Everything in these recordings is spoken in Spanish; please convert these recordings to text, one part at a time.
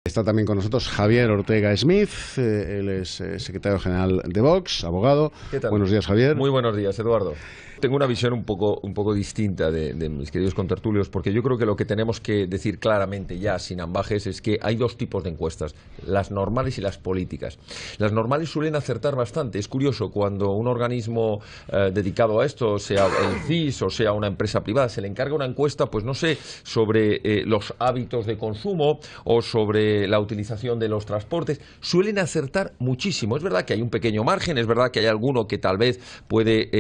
Está también con nosotros Javier Ortega Smith, él es secretario general de Vox, abogado. ¿Qué tal? Buenos días, Javier. Muy buenos días, Eduardo. Tengo una visión un poco distinta de mis queridos contertulios, porque yo creo que lo que tenemos que decir claramente ya, sin ambajes, es que hay dos tipos de encuestas, las normales y las políticas. Las normales suelen acertar bastante. Es curioso, cuando un organismo dedicado a esto, sea el CIS o sea una empresa privada, se le encarga una encuesta, pues no sé, sobre los hábitos de consumo o sobre la utilización de los transportes, suelen acertar muchísimo. Es verdad que hay un pequeño margen, es verdad que hay alguno que tal vez puede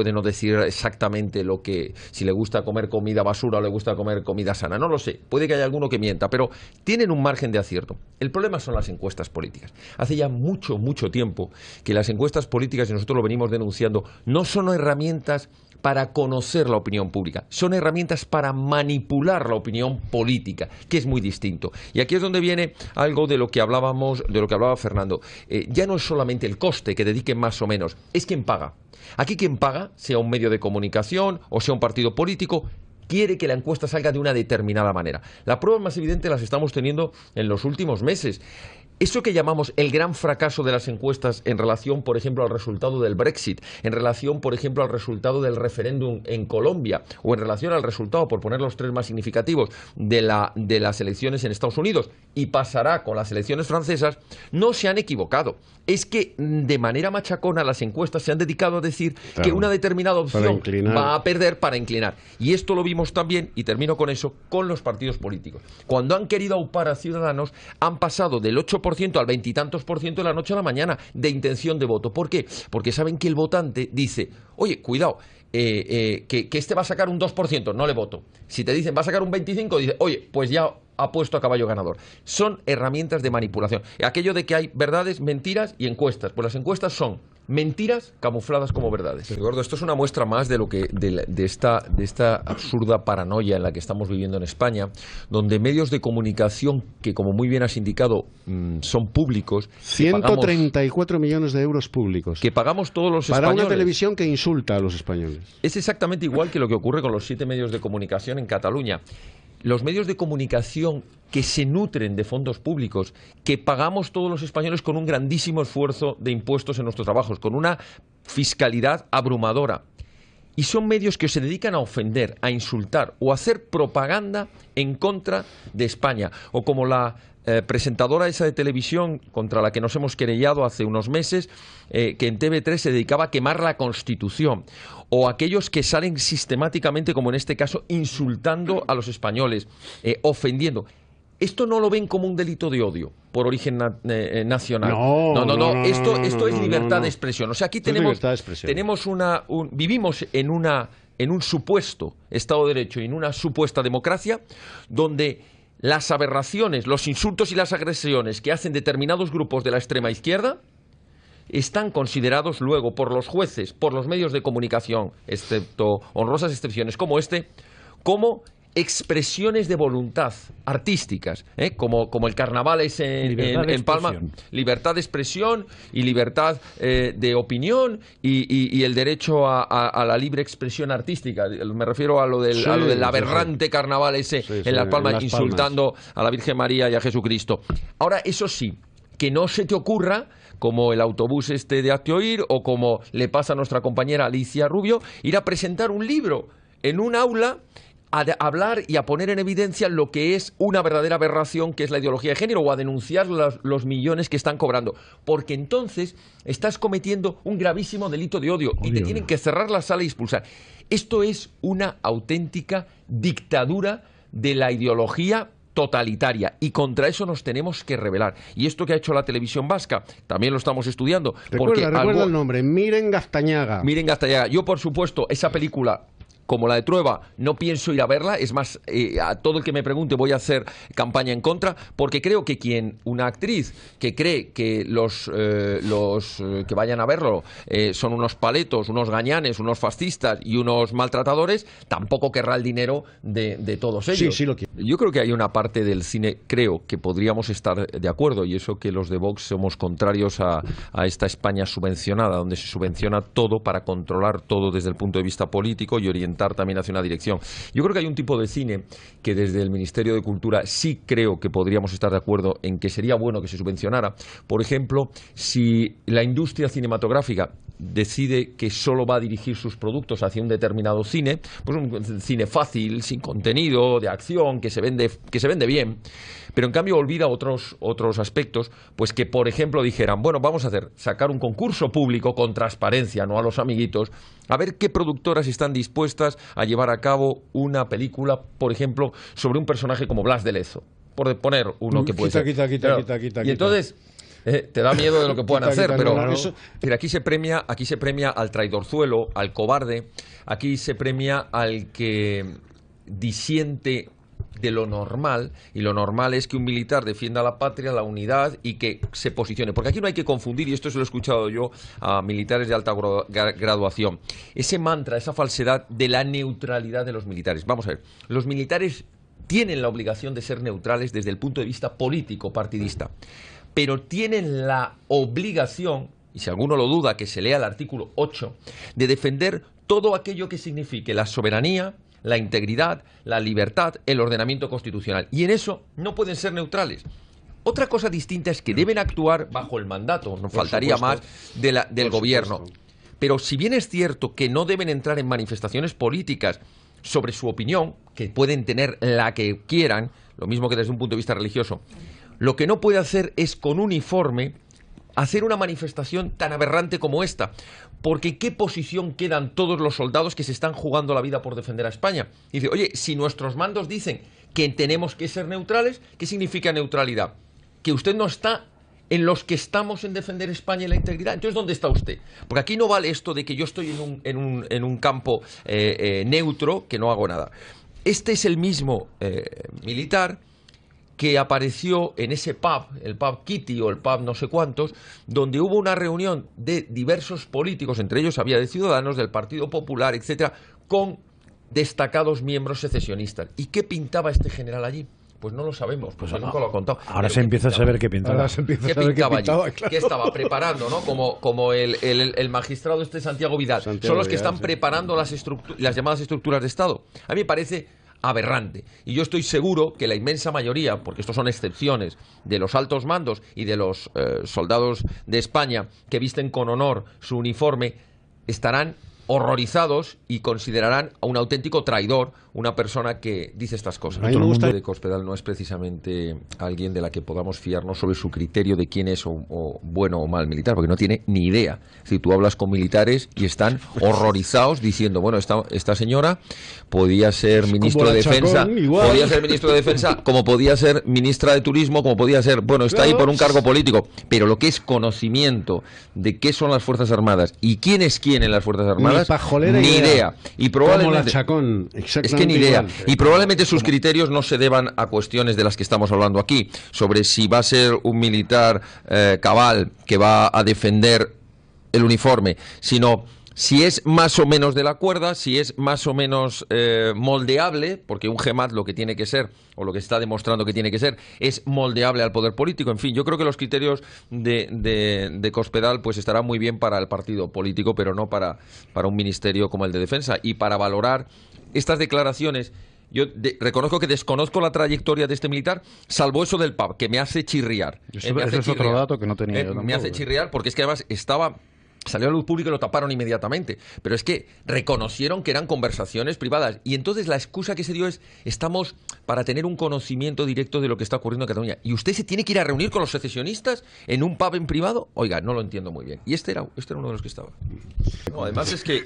no decir exactamente lo que, si le gusta comer comida basura o le gusta comer comida sana, no lo sé, puede que haya alguno que mienta, pero tienen un margen de acierto. El problema son las encuestas políticas. Hace ya mucho tiempo que las encuestas políticas, y nosotros lo venimos denunciando, no son herramientas para conocer la opinión pública, son herramientas para manipular la opinión política, que es muy distinto. Y aquí es donde viene algo de lo que hablábamos, de lo que hablaba Fernando. Ya no es solamente el coste que dediquen más o menos, es quien paga. Aquí quien paga, sea un medio de comunicación o sea un partido político, quiere que la encuesta salga de una determinada manera. Las pruebas más evidentes las estamos teniendo en los últimos meses. Eso que llamamos el gran fracaso de las encuestas en relación, por ejemplo, al resultado del Brexit, en relación, por ejemplo, al resultado del referéndum en Colombia, o en relación al resultado, por poner los tres más significativos, de las elecciones en Estados Unidos, y pasará con las elecciones francesas, no se han equivocado. Es que de manera machacona las encuestas se han dedicado a decir que una determinada opción va a perder para inclinar. Y esto lo vimos también, y termino con eso, con los partidos políticos. Cuando han querido aupar a Ciudadanos, han pasado del 8% al 20 y tantos % de la noche a la mañana de intención de voto. ¿Por qué? Porque saben que el votante dice, oye, cuidado, que este va a sacar un 2%, no le voto. Si te dicen va a sacar un 25%, dice, oye, pues ya ha puesto a caballo ganador. Son herramientas de manipulación. Aquello de que hay verdades, mentiras y encuestas. Pues las encuestas son mentiras camufladas como verdades. Eduardo, esto es una muestra más de lo que de esta absurda paranoia en la que estamos viviendo en España, donde medios de comunicación que, como muy bien has indicado, son públicos, 134 millones de euros públicos que pagamos todos los para españoles. Una televisión que insulta a los españoles. Es exactamente igual que lo que ocurre con los 7 medios de comunicación en Cataluña. Los medios de comunicación que se nutren de fondos públicos, que pagamos todos los españoles con un grandísimo esfuerzo de impuestos en nuestros trabajos, con una fiscalidad abrumadora. Y son medios que se dedican a ofender, a insultar o a hacer propaganda en contra de España. O como la presentadora esa de televisión contra la que nos hemos querellado hace unos meses, que en TV3 se dedicaba a quemar la Constitución. O aquellos que salen sistemáticamente, como en este caso, insultando a los españoles, ofendiendo. Esto no lo ven como un delito de odio por origen nacional. No. Esto es libertad de expresión. O sea, aquí vivimos en un supuesto Estado de Derecho y en una supuesta democracia donde las aberraciones, los insultos y las agresiones que hacen determinados grupos de la extrema izquierda están considerados luego por los jueces, por los medios de comunicación, excepto honrosas excepciones como como expresiones de voluntad artísticas, como el carnaval es en Palma, libertad de expresión y libertad de opinión y el derecho a la libre expresión artística. Me refiero a lo del aberrante carnaval ese en Las Palmas, insultando a la Virgen María y a Jesucristo. Ahora, eso sí, que no se te ocurra, como el autobús de Hazte Oír o como le pasa a nuestra compañera Alicia Rubio, ir a presentar un libro en un aula, a hablar y a poner en evidencia lo que es una verdadera aberración, que es la ideología de género, o a denunciar los millones que están cobrando. Porque entonces estás cometiendo un gravísimo delito de odio y te tienen que cerrar la sala y expulsar. Esto es una auténtica dictadura de la ideología totalitaria, y contra eso nos tenemos que rebelar. Y esto que ha hecho la televisión vasca también lo estamos estudiando. Recuerda el nombre, Miren Gaztañaga. Miren Gaztañaga. Yo, por supuesto, esa película, como la de Trueba, no pienso ir a verla. Es más, a todo el que me pregunte voy a hacer campaña en contra, porque creo que una actriz que cree que los que vayan a verlo son unos paletos, unos gañanes, unos fascistas y unos maltratadores, tampoco querrá el dinero de todos ellos. Sí, lo quiero. Yo creo que hay una parte del cine, creo que podríamos estar de acuerdo, y eso que los de Vox somos contrarios a esta España subvencionada, donde se subvenciona todo para controlar todo desde el punto de vista político y orientar orientar también hacia una dirección. Yo creo que hay un tipo de cine que desde el Ministerio de Cultura sí creo que podríamos estar de acuerdo en que sería bueno que se subvencionara. Por ejemplo, si la industria cinematográfica decide que solo va a dirigir sus productos hacia un determinado cine, pues un cine fácil, sin contenido, de acción, que se vende bien, pero en cambio olvida otros aspectos, pues que por ejemplo dijeran, bueno, vamos a sacar un concurso público con transparencia, no a los amiguitos, a ver qué productoras están dispuestas a llevar a cabo una película, por ejemplo, sobre un personaje como Blas de Lezo, por poner uno que puede ser. Quita. Y entonces te da miedo de lo que puedan hacer, pero claro. aquí se premia al traidorzuelo, al cobarde, aquí se premia al que disiente de lo normal, y lo normal es que un militar defienda la patria, la unidad y que se posicione, porque aquí no hay que confundir, y esto se lo he escuchado yo a militares de alta graduación, ese mantra, esa falsedad de la neutralidad de los militares. Vamos a ver, los militares tienen la obligación de ser neutrales desde el punto de vista político, partidista, pero tienen la obligación, y si alguno lo duda, que se lea el artículo 8, de defender todo aquello que signifique la soberanía, la integridad, la libertad, el ordenamiento constitucional. Y en eso no pueden ser neutrales. Otra cosa distinta es que deben actuar bajo el mandato, no faltaría más, del gobierno. Pero si bien es cierto que no deben entrar en manifestaciones políticas sobre su opinión, que pueden tener la que quieran, lo mismo que desde un punto de vista religioso, lo que no puede hacer es con uniforme hacer una manifestación tan aberrante como esta, porque ¿qué posición quedan todos los soldados que se están jugando la vida por defender a España? Y dice, oye, si nuestros mandos dicen que tenemos que ser neutrales, ¿qué significa neutralidad? Que usted no está en los que estamos en defender España y la integridad. Entonces, ¿dónde está usted? Porque aquí no vale esto de que yo estoy en un campo neutro, que no hago nada. Este es el mismo militar que apareció en ese pub, el pub Kitty o el pub no sé cuántos, donde hubo una reunión de diversos políticos, entre ellos había de Ciudadanos, del Partido Popular, etcétera, con destacados miembros secesionistas. ¿Y qué pintaba este general allí? Pues no lo sabemos, pues nunca lo ha contado. Ahora se empieza a saber qué pintaba. ¿Qué pintaba allí? Claro. ¿Qué estaba preparando, no? Como el magistrado Santiago Vidal. Son los que están preparando las llamadas estructuras de Estado. A mí me parece aberrante. Y yo estoy seguro que la inmensa mayoría, porque estos son excepciones, de los altos mandos y de los soldados de España que visten con honor su uniforme, estarán horrorizados y considerarán a un auténtico traidor una persona que dice estas cosas. El mundo de Cospedal no es precisamente alguien de la que podamos fiarnos sobre su criterio de quién es o bueno o mal militar, porque no tiene ni idea. Si tú hablas con militares y están horrorizados diciendo, bueno, esta señora podía ser ministro de Defensa, podía ser ministro de Defensa, como podía ser ministra de Turismo, como podía ser, bueno, está ahí por un cargo político, pero lo que es conocimiento de qué son las Fuerzas Armadas y quién es quién en las Fuerzas Armadas, ni idea. Y probablemente, como la Chacón, exactamente. Es que ni idea. Y probablemente sus criterios no se deban a cuestiones de las que estamos hablando aquí, sobre si va a ser un militar cabal que va a defender el uniforme, sino si es más o menos de la cuerda, si es más o menos moldeable, porque un GEMAT lo que tiene que ser, o lo que está demostrando que tiene que ser, es moldeable al poder político. En fin, yo creo que los criterios de Cospedal pues estarán muy bien para el partido político, pero no para un ministerio como el de Defensa. Y para valorar estas declaraciones, yo reconozco que desconozco la trayectoria de este militar, salvo eso del pub, que me hace chirriar. Ese es otro dato que no tenía yo tampoco. Me hace chirriar porque es que además salió a luz pública y lo taparon inmediatamente. Pero es que reconocieron que eran conversaciones privadas. Y entonces la excusa que se dio es, estamos para tener un conocimiento directo de lo que está ocurriendo en Cataluña. ¿Y usted se tiene que ir a reunir con los secesionistas en un pub en privado? Oiga, no lo entiendo muy bien. Y este era uno de los que estaba. No, además es que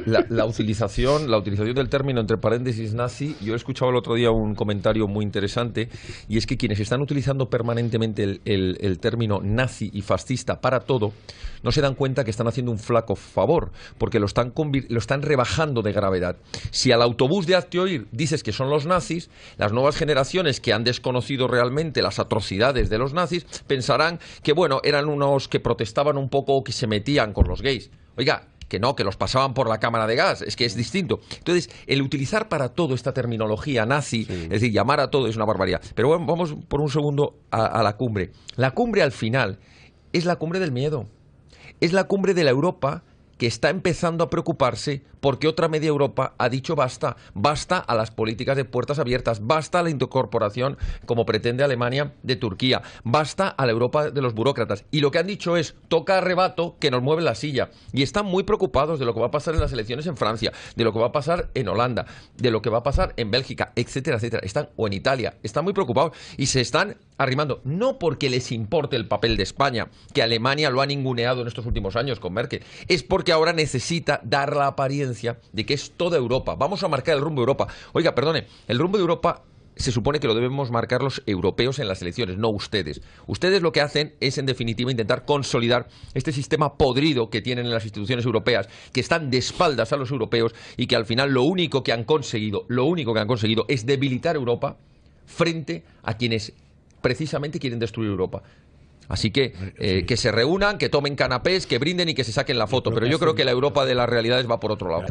la utilización del término entre paréntesis nazi, yo he escuchado el otro día un comentario muy interesante, y es que quienes están utilizando permanentemente el término nazi y fascista para todo, no se dan cuenta que están haciendo un flaco favor, porque lo están rebajando de gravedad. Si al autobús de Hazte Oír dices que son los nazis, las nuevas generaciones que han desconocido realmente las atrocidades de los nazis pensarán que, bueno, eran unos que protestaban un poco o que se metían con los gays. Oiga, que no, que los pasaban por la cámara de gas, es que es distinto. Entonces, el utilizar para todo esta terminología nazi, sí, es decir, llamar a todo es una barbaridad. Pero bueno, vamos por un segundo a la cumbre. La cumbre al final es la cumbre del miedo. Es la cumbre de la Europa que está empezando a preocuparse porque otra media Europa ha dicho basta, basta a las políticas de puertas abiertas, basta a la incorporación, como pretende Alemania, de Turquía, basta a la Europa de los burócratas. Y lo que han dicho es, toca arrebato que nos mueve la silla. Y están muy preocupados de lo que va a pasar en las elecciones en Francia, de lo que va a pasar en Holanda, de lo que va a pasar en Bélgica, etcétera, etcétera. O en Italia. Están muy preocupados y se están arrimando. No porque les importe el papel de España, que Alemania lo ha ninguneado en estos últimos años con Merkel. Es porque ahora necesita dar la apariencia de que es toda Europa. Vamos a marcar el rumbo de Europa. Oiga, perdone, el rumbo de Europa se supone que lo debemos marcar los europeos en las elecciones, no ustedes. Ustedes lo que hacen es, en definitiva, intentar consolidar este sistema podrido que tienen en las instituciones europeas, que están de espaldas a los europeos y que al final lo único que han conseguido es debilitar Europa frente a quienes precisamente quieren destruir Europa. Así que que se reúnan, que tomen canapés, que brinden y que se saquen la foto. Pero yo creo que la Europa de las realidades va por otro lado.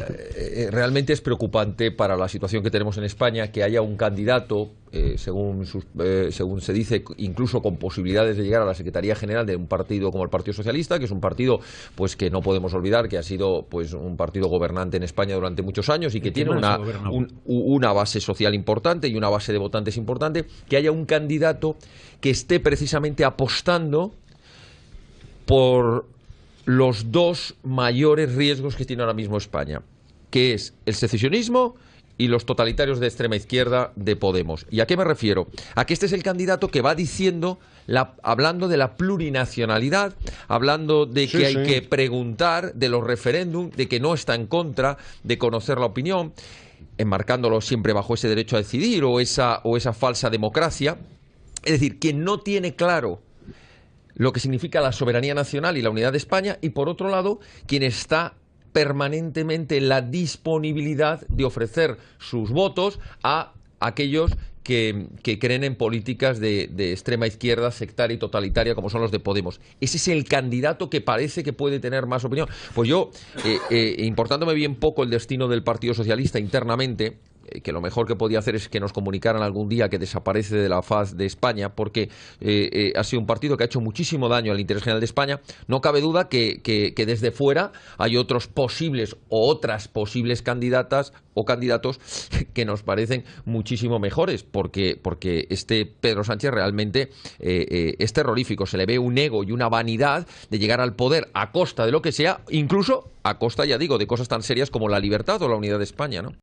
Realmente es preocupante para la situación que tenemos en España que haya un candidato, según se dice, incluso con posibilidades de llegar a la Secretaría General de un partido como el Partido Socialista, que es un partido pues que no podemos olvidar que ha sido pues un partido gobernante en España durante muchos años y que tiene una base social importante y una base de votantes importante, que haya un candidato que esté precisamente apostando por los dos mayores riesgos que tiene ahora mismo España, que es el secesionismo y los totalitarios de extrema izquierda de Podemos. ¿Y a qué me refiero? A que este es el candidato que va diciendo, hablando de la plurinacionalidad, hablando de que hay que preguntar, de los referéndum, de que no está en contra, de conocer la opinión, enmarcándolo siempre bajo ese derecho a decidir o esa falsa democracia. Es decir, quien no tiene claro lo que significa la soberanía nacional y la unidad de España, y por otro lado, quien está permanentemente en la disponibilidad de ofrecer sus votos a aquellos que creen en políticas de extrema izquierda, sectaria y totalitaria, como son los de Podemos. Ese es el candidato que parece que puede tener más opinión. Pues yo, importándome bien poco el destino del Partido Socialista internamente, que lo mejor que podía hacer es que nos comunicaran algún día que desaparece de la faz de España, porque ha sido un partido que ha hecho muchísimo daño al interés general de España. No cabe duda que desde fuera hay otros posibles o otras posibles candidatas o candidatos que nos parecen muchísimo mejores, porque este Pedro Sánchez realmente es terrorífico. Se le ve un ego y una vanidad de llegar al poder a costa de lo que sea, incluso a costa, ya digo, de cosas tan serias como la libertad o la unidad de España, ¿no?